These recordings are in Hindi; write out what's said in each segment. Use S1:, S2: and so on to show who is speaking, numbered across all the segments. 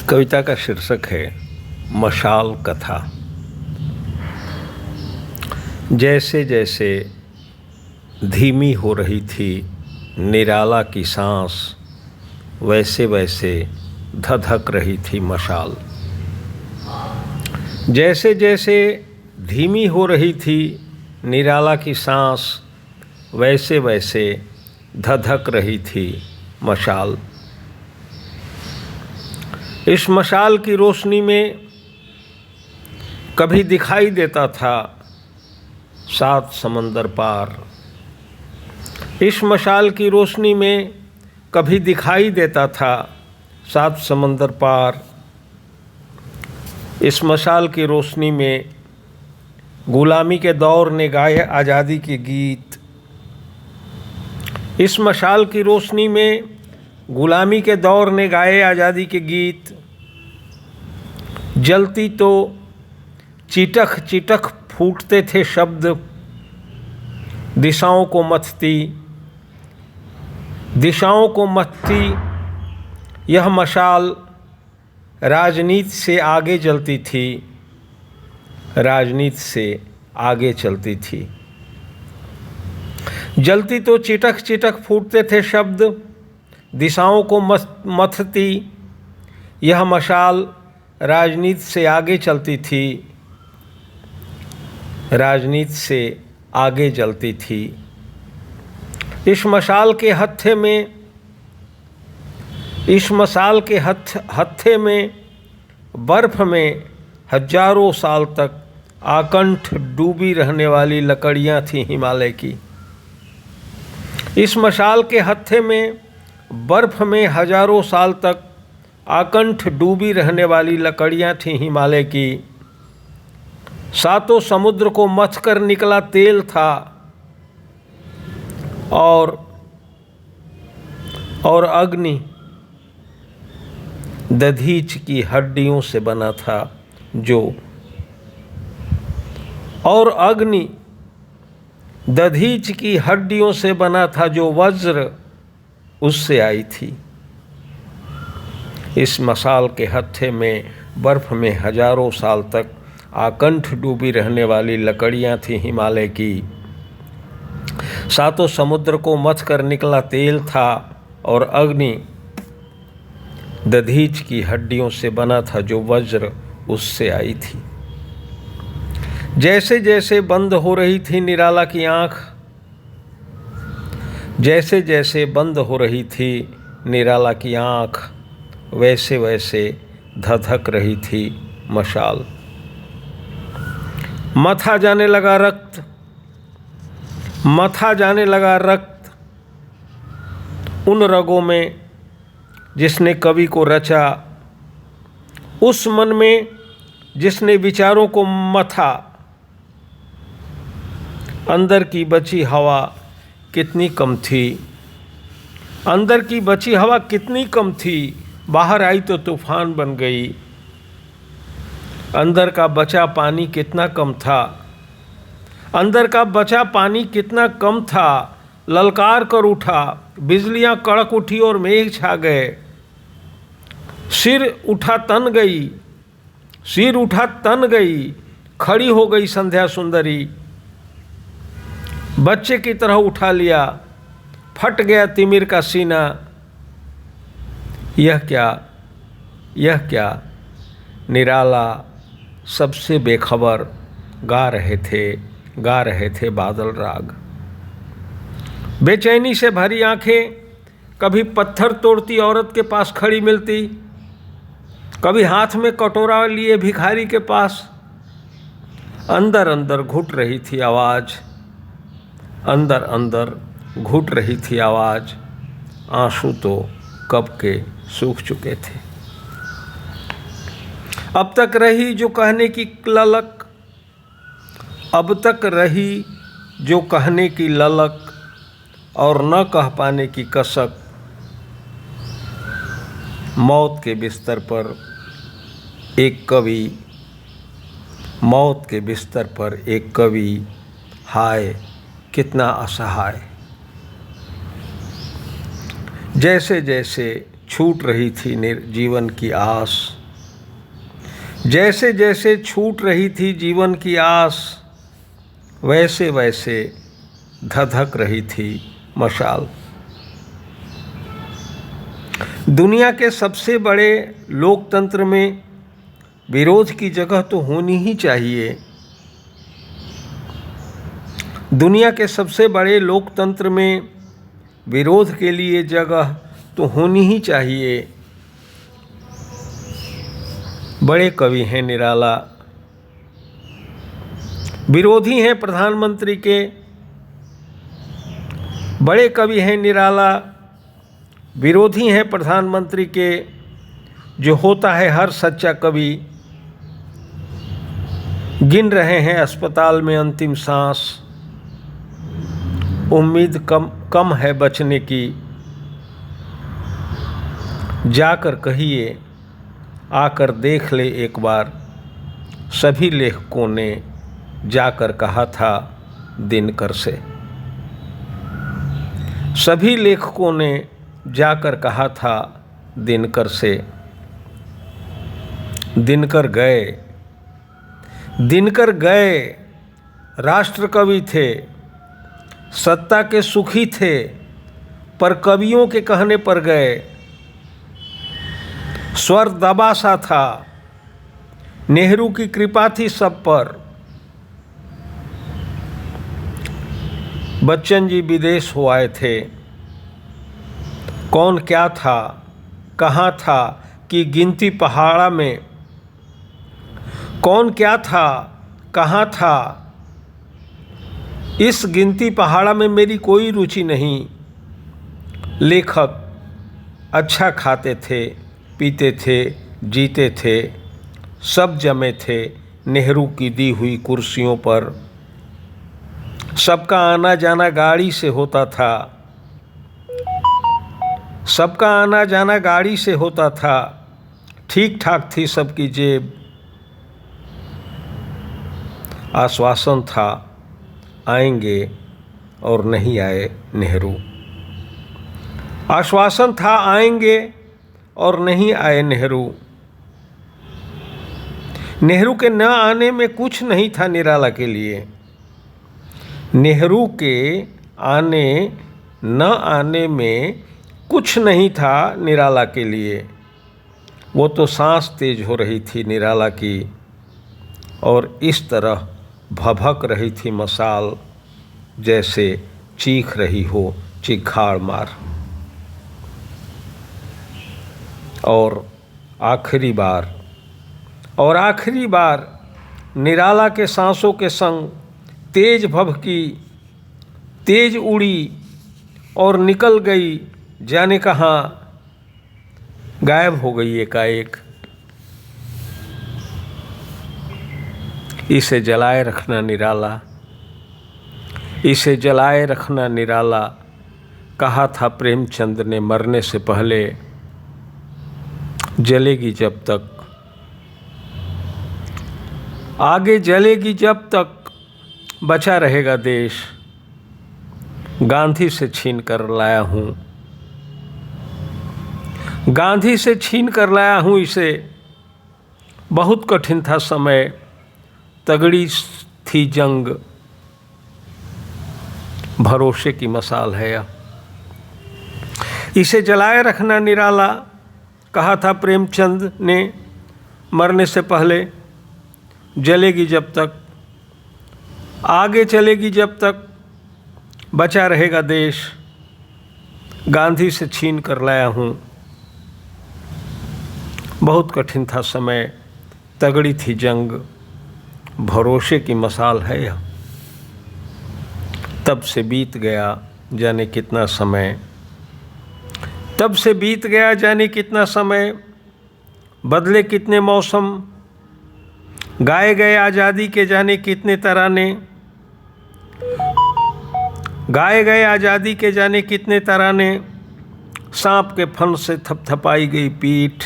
S1: कविता का शीर्षक है मशाल कथा। जैसे जैसे धीमी हो रही थी निराला की सांस, वैसे वैसे धधक रही थी मशाल। जैसे जैसे धीमी हो रही थी निराला की सांस, वैसे वैसे धधक रही थी मशाल। इस मशाल की रोशनी में कभी दिखाई देता था 7 समंदर पार। इस मशाल की रोशनी में कभी दिखाई देता था 7 समंदर पार। इस मशाल की रोशनी में गुलामी के दौर ने गाए आज़ादी के गीत। इस मशाल की रोशनी में गुलामी के दौर ने गाए आज़ादी के गीत। जलती तो चिटक चिटक फूटते थे शब्द, दिशाओं को मथती यह मशाल राजनीति से आगे जलती थी, राजनीति से आगे चलती थी। जलती तो चिटक चिटक फूटते थे शब्द, दिशाओं को मथती यह मशाल राजनीति से आगे चलती थी, राजनीति से आगे जलती थी। इस मशाल के हत्थे में बर्फ में हजारों साल तक आकंठ डूबी रहने वाली लकड़ियां थीं हिमालय की। इस मशाल के हत्थे में बर्फ में हजारों साल तक आकंठ डूबी रहने वाली लकड़ियां थीं हिमालय की। 7 समुद्र को मथ कर निकला तेल था और अग्नि दधीच की हड्डियों से बना था दधीच की हड्डियों से बना था जो वज्र उससे आई थी। इस मशाल के हत्थे में बर्फ में हजारों साल तक आकंठ डूबी रहने वाली लकड़ियां थीं हिमालय की। 7 समुद्र को मथ कर निकला तेल था और अग्नि दधीच की हड्डियों से बना था जो वज्र उससे आई थी। जैसे जैसे बंद हो रही थी निराला की आँख, जैसे जैसे बंद हो रही थी निराला की आँख, वैसे वैसे धधक रही थी मशाल। मथा जाने लगा रक्त उन रगों में जिसने कवि को रचा, उस मन में जिसने विचारों को मथा। अंदर की बची हवा कितनी कम थी, अंदर की बची हवा कितनी कम थी, बाहर आई तो तूफान बन गई। अंदर का बचा पानी कितना कम था, अंदर का बचा पानी कितना कम था। ललकार कर उठा, बिजलियां कड़क उठी और मेघ छा गए। सिर उठा तन गई, खड़ी हो गई संध्या सुंदरी। बच्चे की तरह उठा लिया, फट गया तिमिर का सीना। यह क्या निराला सबसे बेखबर गा रहे थे बादल राग। बेचैनी से भरी आंखें कभी पत्थर तोड़ती औरत के पास खड़ी मिलती, कभी हाथ में कटोरा लिए भिखारी के पास। अंदर अंदर घुट रही थी आवाज़, अंदर अंदर घुट रही थी आवाज़। आंसू तो कब के सूख चुके थे। अब तक रही जो कहने की ललक, अब तक रही जो कहने की ललक और न कह पाने की कसक। मौत के बिस्तर पर एक कवि, हाय कितना असहाय। जैसे जैसे छूट रही थी जीवन की आस, जैसे जैसे छूट रही थी जीवन की आस, वैसे वैसे धधक रही थी मशाल। दुनिया के सबसे बड़े लोकतंत्र में विरोध की जगह तो होनी ही चाहिए। दुनिया के सबसे बड़े लोकतंत्र में विरोध के लिए जगह तो होनी ही चाहिए। बड़े कवि हैं निराला, विरोधी हैं प्रधानमंत्री के। बड़े कवि हैं निराला, विरोधी हैं प्रधानमंत्री के। जो होता है हर सच्चा कवि, गिन रहे हैं अस्पताल में अंतिम सांस। उम्मीद कम है बचने की। जाकर कहिए, आकर देख ले एक बार। सभी लेखकों ने जाकर कहा था दिनकर से। सभी लेखकों ने जाकर कहा था दिनकर से। दिनकर गए, दिनकर गए। राष्ट्र कवि थे, सत्ता के सुखी थे, पर कवियों के कहने पर गए। स्वर दबा सा था, नेहरू की कृपा थी सब पर। बच्चन जी विदेश हो आए थे। कौन क्या था, कहाँ था कि गिनती पहाड़ा में। कौन क्या था, कहाँ था, इस गिनती पहाड़ा में मेरी कोई रुचि नहीं। लेखक अच्छा खाते थे, पीते थे, जीते थे, सब जमे थे नेहरू की दी हुई कुर्सियों पर। सबका आना जाना गाड़ी से होता था। सबका आना जाना गाड़ी से होता था। ठीक ठाक थी सबकी जेब। आश्वासन था आएंगे और नहीं आए नेहरू। आश्वासन था आएंगे और नहीं आए नेहरू। नेहरू के न आने में कुछ नहीं था निराला के लिए। नेहरू के आने न आने में कुछ नहीं था निराला के लिए। वो तो सांस तेज हो रही थी निराला की, और इस तरह भभक रही थी मशाल जैसे चीख रही हो चिघाड़ मार। और आखिरी बार निराला के सांसों के संग तेज भभकी, तेज उड़ी और निकल गई जाने कहाँ, गायब हो गई एकाएक। इसे जलाए रखना निराला, इसे जलाए रखना निराला, कहा था प्रेमचंद ने मरने से पहले। जलेगी जब तक, आगे जलेगी जब तक, बचा रहेगा देश। गांधी से छीन कर लाया हूँ, गांधी से छीन कर लाया हूँ इसे। बहुत कठिन था समय, तगड़ी थी जंग, भरोसे की मशाल है यह। इसे जलाए रखना निराला, कहा था प्रेमचंद ने मरने से पहले। जलेगी जब तक, आगे चलेगी जब तक, बचा रहेगा देश। गांधी से छीन कर लाया हूँ। बहुत कठिन था समय, तगड़ी थी जंग, भरोसे की मशाल है यह। तब से बीत गया जाने कितना समय, तब से बीत गया जाने कितना समय। बदले कितने मौसम, गाए गए आज़ादी के जाने कितने तराने। गाए गए आज़ादी के जाने कितने तराने। सांप के फन से थपथपाई गई पीठ,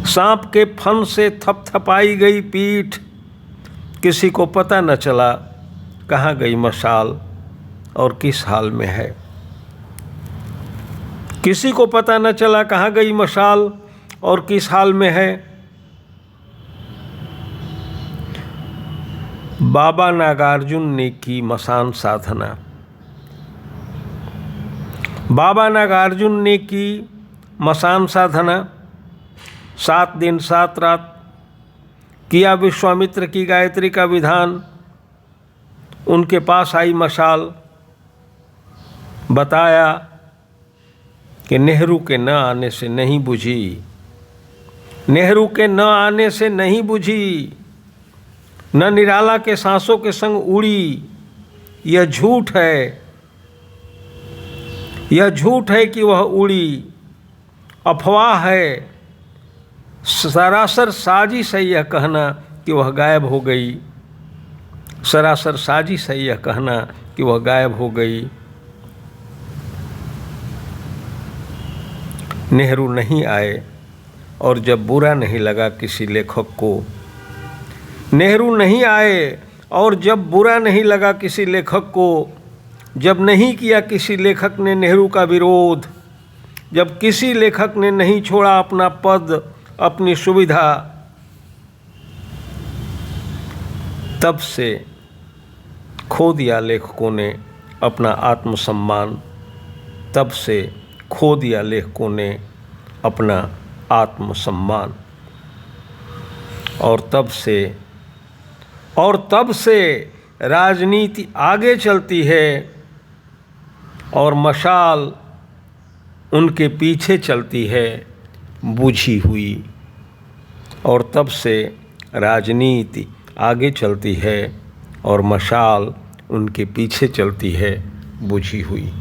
S1: सांप के फन से थपथपाई गई पीठ। किसी को पता न चला कहाँ गई मशाल और किस हाल में है। किसी को पता न चला कहाँ गई मशाल और किस हाल में है। बाबा नागार्जुन ने की मसान साधना। बाबा नागार्जुन ने की मसान साधना। 7 दिन 7 रात किया विश्वामित्र की गायत्री का विधान। उनके पास आई मशाल, बताया कि नेहरू के न आने से नहीं बुझी, नेहरू के न आने से नहीं बुझी, न निराला के सांसों के संग उड़ी। यह झूठ है, यह झूठ है कि वह उड़ी, अफवाह है, सरासर साजिश है यह कहना कि वह गायब हो गई, सरासर साजिश है यह कहना कि वह गायब हो गई। नेहरू नहीं आए और जब बुरा नहीं लगा किसी लेखक को, नेहरू नहीं आए और जब बुरा नहीं लगा किसी लेखक को, जब नहीं किया किसी लेखक ने नेहरू का विरोध, जब किसी लेखक ने नहीं छोड़ा अपना पद अपनी सुविधा, तब से खो दिया लेखकों ने अपना आत्मसम्मान, तब से खो दिया लेखकों ने अपना आत्मसम्मान। और तब से राजनीति आगे चलती है और मशाल उनके पीछे चलती है बुझी हुई। और तब से राजनीति आगे चलती है और मशाल उनके पीछे चलती है बुझी हुई।